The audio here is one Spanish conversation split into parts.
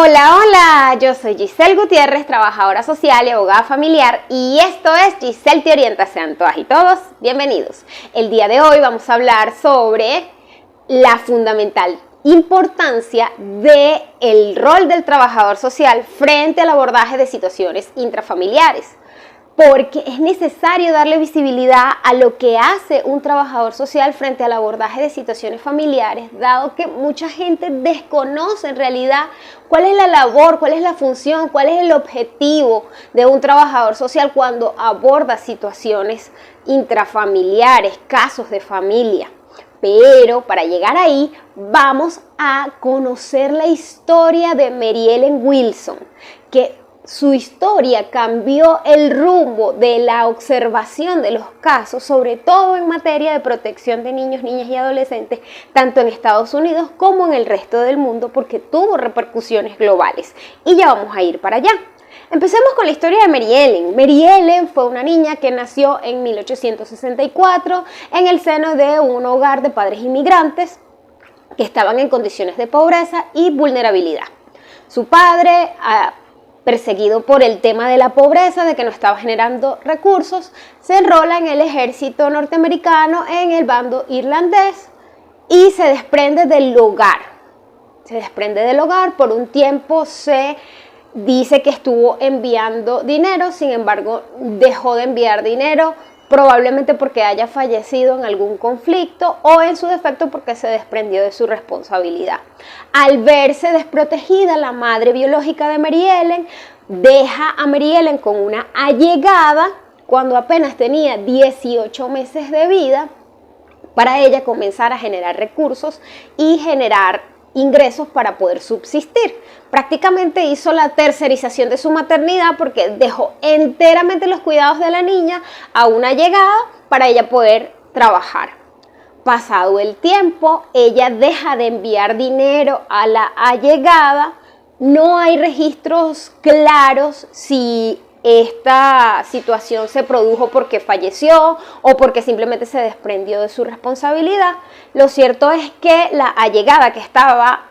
Hola, hola, yo soy Giselle Gutiérrez, trabajadora social y abogada familiar, y esto es Giselle Te Orienta. Sean todas y todos bienvenidos. El día de hoy vamos a hablar sobre la fundamental importancia del rol del trabajador social frente al abordaje de situaciones intrafamiliares, porque es necesario darle visibilidad a lo que hace un trabajador social frente al abordaje de situaciones familiares, dado que mucha gente desconoce en realidad cuál es la labor, cuál es la función, cuál es el objetivo de un trabajador social cuando aborda situaciones intrafamiliares, casos de familia. Pero para llegar ahí vamos a conocer la historia de Mary Ellen Wilson, que su historia cambió el rumbo de la observación de los casos, sobre todo en materia de protección de niños, niñas y adolescentes, tanto en Estados Unidos como en el resto del mundo, porque tuvo repercusiones globales. Y ya vamos a ir para allá. Empecemos con la historia de Mary Ellen. Mary Ellen fue una niña que nació en 1864 en el seno de un hogar de padres inmigrantes que estaban en condiciones de pobreza y vulnerabilidad. Su padre, perseguido por el tema de la pobreza, de que no estaba generando recursos, se enrola en el ejército norteamericano en el bando irlandés y se desprende del hogar. Se desprende del hogar, por un tiempo se dice que estuvo enviando dinero, sin embargo dejó de enviar dinero, probablemente porque haya fallecido en algún conflicto o en su defecto porque se desprendió de su responsabilidad. Al verse desprotegida, la madre biológica de Mary Ellen deja a Mary Ellen con una allegada cuando apenas tenía 18 meses de vida para ella comenzar a generar recursos y generar ingresos para poder subsistir. Prácticamente hizo la tercerización de su maternidad porque dejó enteramente los cuidados de la niña a una allegada para ella poder trabajar. Pasado el tiempo, ella deja de enviar dinero a la allegada. No hay registros claros si esta situación se produjo porque falleció o porque simplemente se desprendió de su responsabilidad. Lo cierto es que la allegada que estaba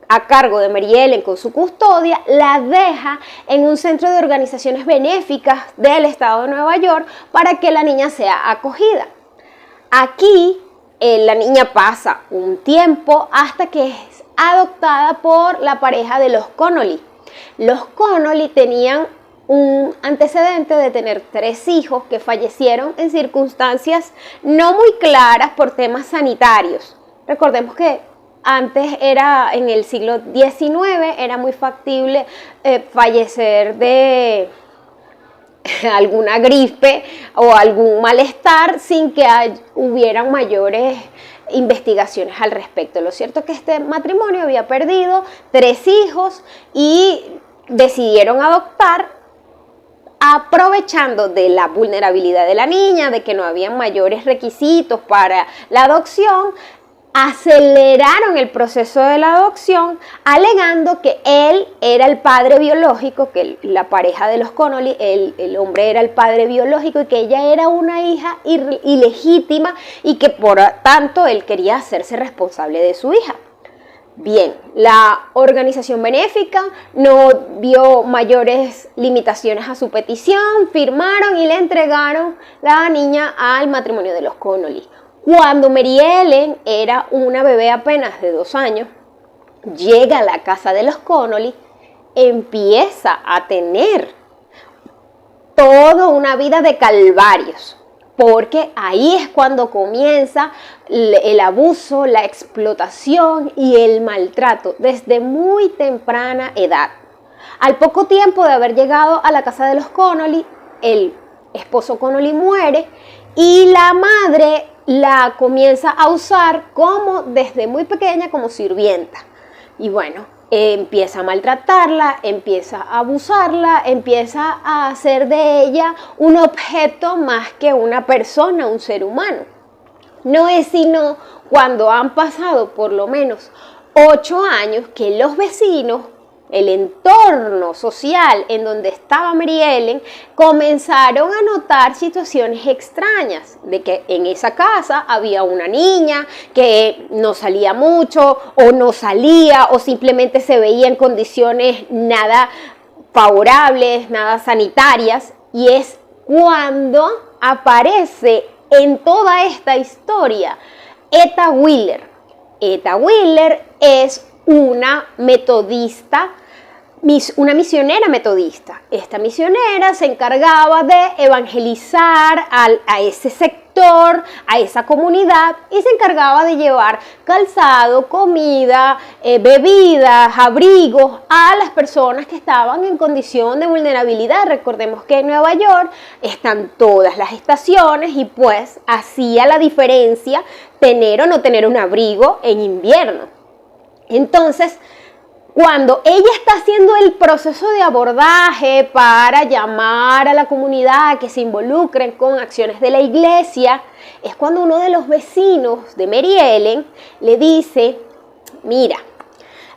a cargo de Mary Ellen con su custodia la deja en un centro de organizaciones benéficas del estado de Nueva York para que la niña sea acogida. Aquí la niña pasa un tiempo hasta que es adoptada por la pareja de los Connolly. Los Connolly tenían un antecedente de tener 3 hijos que fallecieron en circunstancias no muy claras por temas sanitarios. Recordemos que antes en el siglo XIX, era muy factible fallecer de alguna gripe o algún malestar sin que hubieran mayores investigaciones al respecto. Lo cierto es que este matrimonio había perdido 3 hijos y decidieron adoptar, aprovechando de la vulnerabilidad de la niña, de que no había mayores requisitos para la adopción. Aceleraron el proceso de la adopción alegando que él era el padre biológico, que la pareja de los Connolly, el hombre era el padre biológico y que ella era una hija ilegítima y que por tanto él quería hacerse responsable de su hija. Bien, la organización benéfica no vio mayores limitaciones a su petición, firmaron y le entregaron la niña al matrimonio de los Connolly. Cuando Mary Ellen era una bebé apenas de 2 años, llega a la casa de los Connolly, empieza a tener toda una vida de calvarios, porque ahí es cuando comienza el abuso, la explotación y el maltrato desde muy temprana edad. Al poco tiempo de haber llegado a la casa de los Connolly, el esposo Connolly muere y la madre la comienza a usar desde muy pequeña como sirvienta. Y bueno, empieza a maltratarla, empieza a abusarla, empieza a hacer de ella un objeto más que una persona, un ser humano. No es sino cuando han pasado por lo menos 8 años que los vecinos el entorno social en donde estaba Mary Ellen, comenzaron a notar situaciones extrañas, de que en esa casa había una niña que no salía mucho o no salía o simplemente se veía en condiciones nada favorables, nada sanitarias, y es cuando aparece en toda esta historia Etta Wheeler. Etta Wheeler es una metodista, una misionera metodista. Esta misionera se encargaba de evangelizar a ese sector, a esa comunidad, y se encargaba de llevar calzado, comida, bebidas, abrigos a las personas que estaban en condición de vulnerabilidad. Recordemos que en Nueva York están todas las estaciones y pues hacía la diferencia tener o no tener un abrigo en invierno. Entonces, cuando ella está haciendo el proceso de abordaje para llamar a la comunidad a que se involucren con acciones de la iglesia, es cuando uno de los vecinos de Mary Ellen le dice: mira,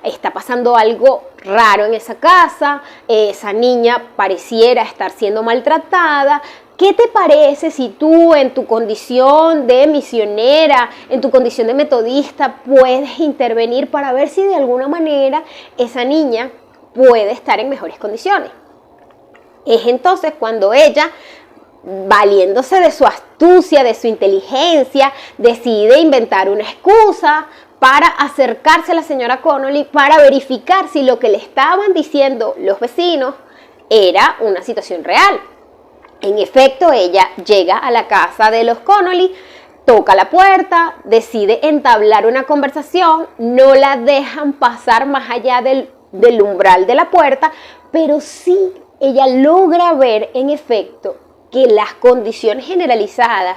está pasando algo raro en esa casa, esa niña pareciera estar siendo maltratada. ¿Qué te parece si tú, en tu condición de misionera, en tu condición de metodista, puedes intervenir para ver si de alguna manera esa niña puede estar en mejores condiciones? Es entonces cuando ella, valiéndose de su astucia, de su inteligencia, decide inventar una excusa para acercarse a la señora Connolly para verificar si lo que le estaban diciendo los vecinos era una situación real. En efecto, ella llega a la casa de los Connolly, toca la puerta, decide entablar una conversación, no la dejan pasar más allá del umbral de la puerta, pero sí ella logra ver en efecto que las condiciones generalizadas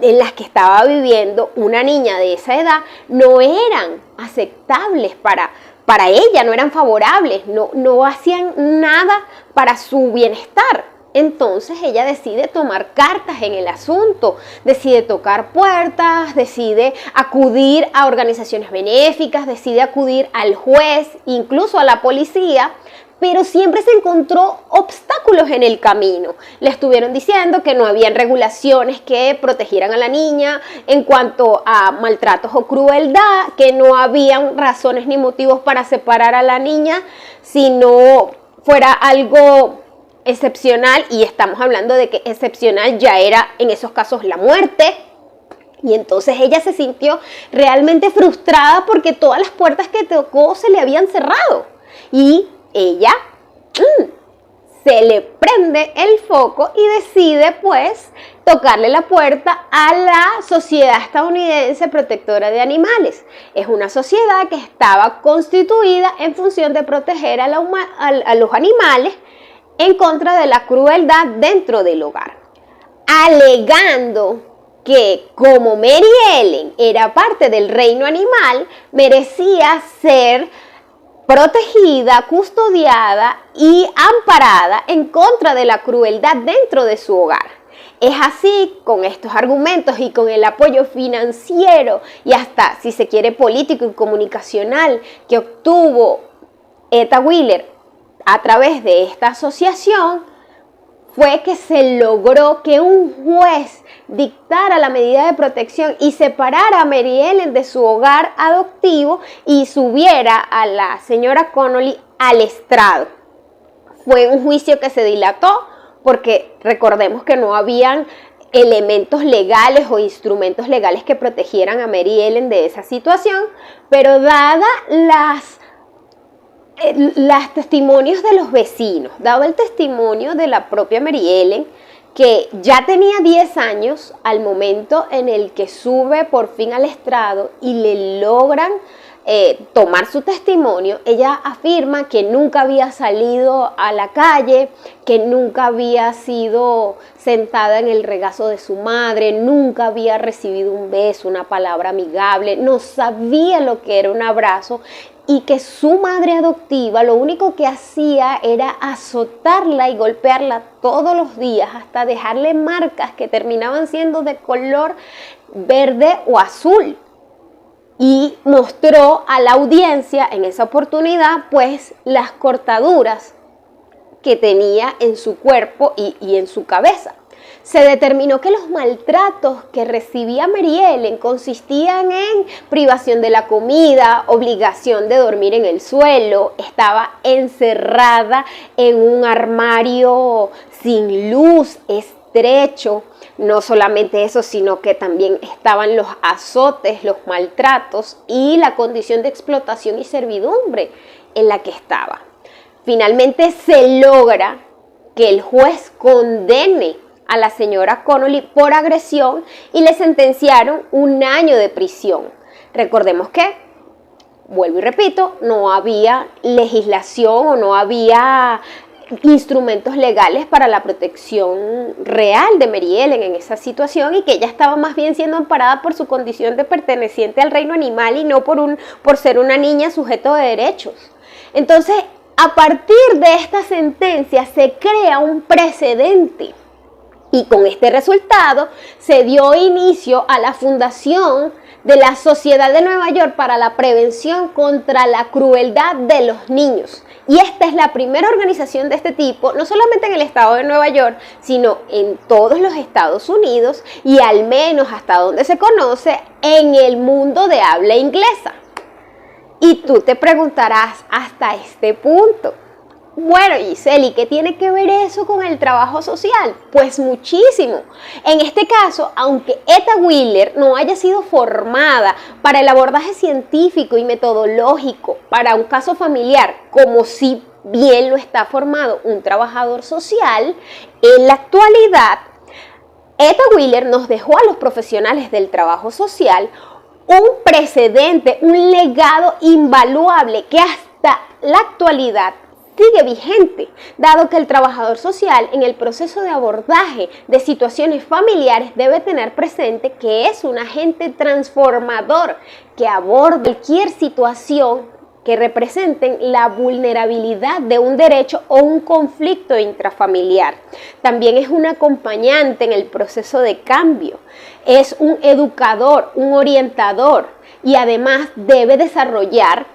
en las que estaba viviendo una niña de esa edad no eran aceptables para ella, no eran favorables, no hacían nada para su bienestar. Entonces ella decide tomar cartas en el asunto, decide tocar puertas, decide acudir a organizaciones benéficas, decide acudir al juez, incluso a la policía, pero siempre se encontró obstáculos en el camino. Le estuvieron diciendo que no habían regulaciones que protegieran a la niña en cuanto a maltratos o crueldad, que no habían razones ni motivos para separar a la niña si no fuera algo excepcional, y estamos hablando de que excepcional ya era en esos casos la muerte. Y entonces ella se sintió realmente frustrada porque todas las puertas que tocó se le habían cerrado. Y ella se le prende el foco y decide pues tocarle la puerta a la Sociedad Estadounidense Protectora de Animales. Es una sociedad que estaba constituida en función de proteger a los animales en contra de la crueldad dentro del hogar, alegando que como Mary Ellen era parte del reino animal, merecía ser protegida, custodiada y amparada en contra de la crueldad dentro de su hogar. Es así, con estos argumentos y con el apoyo financiero y hasta, si se quiere, político y comunicacional que obtuvo Etta Wheeler a través de esta asociación, fue que se logró que un juez dictara la medida de protección y separara a Mary Ellen de su hogar adoptivo y subiera a la señora Connolly al estrado. Fue un juicio que se dilató porque recordemos que no habían elementos legales o instrumentos legales que protegieran a Mary Ellen de esa situación, pero dada los testimonios de los vecinos, dado el testimonio de la propia Mary Ellen, que ya tenía 10 años al momento en el que sube por fin al estrado y le logran tomar su testimonio, ella afirma que nunca había salido a la calle, que nunca había sido sentada en el regazo de su madre, nunca había recibido un beso, una palabra amigable, no sabía lo que era un abrazo, y que su madre adoptiva lo único que hacía era azotarla y golpearla todos los días hasta dejarle marcas que terminaban siendo de color verde o azul. y mostró a la audiencia en esa oportunidad pues las cortaduras que tenía en su cuerpo y en su cabeza. Se determinó que los maltratos que recibía Mary Ellen consistían en privación de la comida, obligación de dormir en el suelo, estaba encerrada en un armario sin luz, estrecho. No solamente eso, sino que también estaban los azotes, los maltratos y la condición de explotación y servidumbre en la que estaba. Finalmente se logra que el juez condene a la señora Connolly por agresión y le sentenciaron 1 año de prisión. Recordemos que, vuelvo y repito, no había legislación o no había instrumentos legales para la protección real de Mary Ellen en esa situación y que ella estaba más bien siendo amparada por su condición de perteneciente al reino animal y no por ser una niña sujeto de derechos. Entonces, a partir de esta sentencia se crea un precedente y con este resultado se dio inicio a la fundación de la Sociedad de Nueva York para la Prevención contra la Crueldad de los Niños. Y esta es la primera organización de este tipo, no solamente en el estado de Nueva York, sino en todos los Estados Unidos y al menos hasta donde se conoce en el mundo de habla inglesa. Y tú te preguntarás hasta este punto, bueno, Giselle, ¿y qué tiene que ver eso con el trabajo social? Pues muchísimo. En este caso, aunque Etta Wheeler no haya sido formada para el abordaje científico y metodológico para un caso familiar, como si bien lo está formado un trabajador social, en la actualidad, Etta Wheeler nos dejó a los profesionales del trabajo social un precedente, un legado invaluable que hasta la actualidad sigue vigente, dado que el trabajador social en el proceso de abordaje de situaciones familiares debe tener presente que es un agente transformador que aborda cualquier situación que representen la vulnerabilidad de un derecho o un conflicto intrafamiliar. También es un acompañante en el proceso de cambio, es un educador, un orientador y además debe desarrollar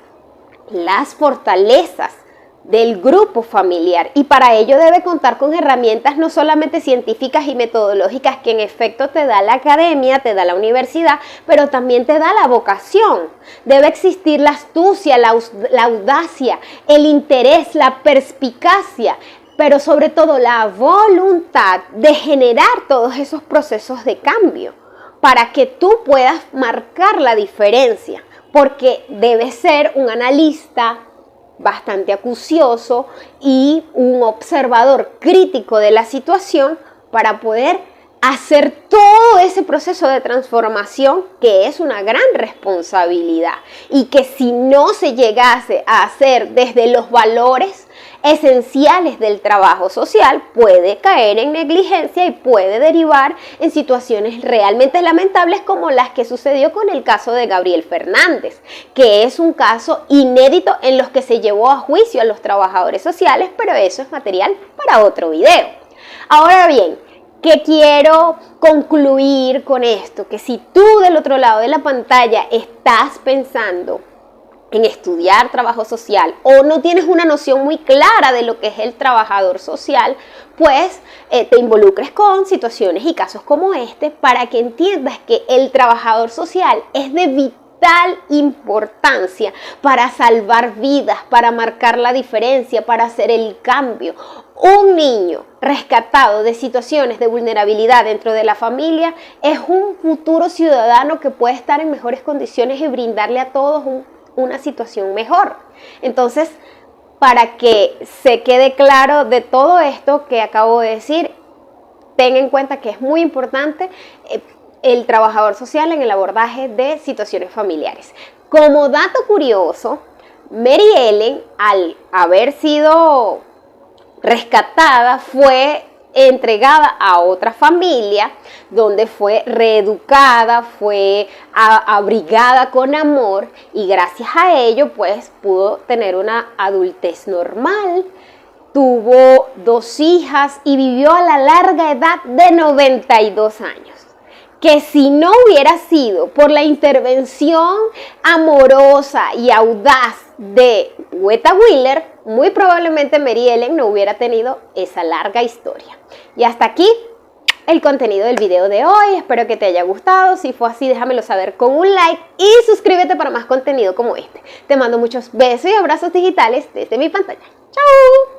las fortalezas del grupo familiar y para ello debe contar con herramientas no solamente científicas y metodológicas que en efecto te da la academia, te da la universidad, pero también te da la vocación. Debe existir la astucia, la audacia, el interés, la perspicacia, pero sobre todo la voluntad de generar todos esos procesos de cambio para que tú puedas marcar la diferencia, porque debes ser un analista bastante acucioso y un observador crítico de la situación para poder hacer todo ese proceso de transformación que es una gran responsabilidad y que si no se llegase a hacer desde los valores esenciales del trabajo social puede caer en negligencia y puede derivar en situaciones realmente lamentables como las que sucedió con el caso de Gabriel Fernández, que es un caso inédito en los que se llevó a juicio a los trabajadores sociales, pero eso es material para otro video. Ahora bien, ¿qué quiero concluir con esto? Que si tú del otro lado de la pantalla estás pensando en estudiar trabajo social o no tienes una noción muy clara de lo que es el trabajador social, pues te involucres con situaciones y casos como este para que entiendas que el trabajador social es de vital importancia para salvar vidas, para marcar la diferencia, para hacer el cambio. Un niño rescatado de situaciones de vulnerabilidad dentro de la familia es un futuro ciudadano que puede estar en mejores condiciones y brindarle a todos una situación mejor. Entonces, para que se quede claro de todo esto que acabo de decir, ten en cuenta que es muy importante el trabajador social en el abordaje de situaciones familiares. Como dato curioso, Mary Ellen, al haber sido rescatada, fue entregada a otra familia donde fue reeducada, fue abrigada con amor y gracias a ello pues pudo tener una adultez normal, tuvo 2 hijas y vivió a la larga edad de 92 años. que si no hubiera sido por la intervención amorosa y audaz de Weta Wheeler, muy probablemente Mary Ellen no hubiera tenido esa larga historia. Y hasta aquí el contenido del video de hoy. Espero que te haya gustado. Si fue así, déjamelo saber con un like y suscríbete para más contenido como este. Te mando muchos besos y abrazos digitales desde mi pantalla. ¡Chao!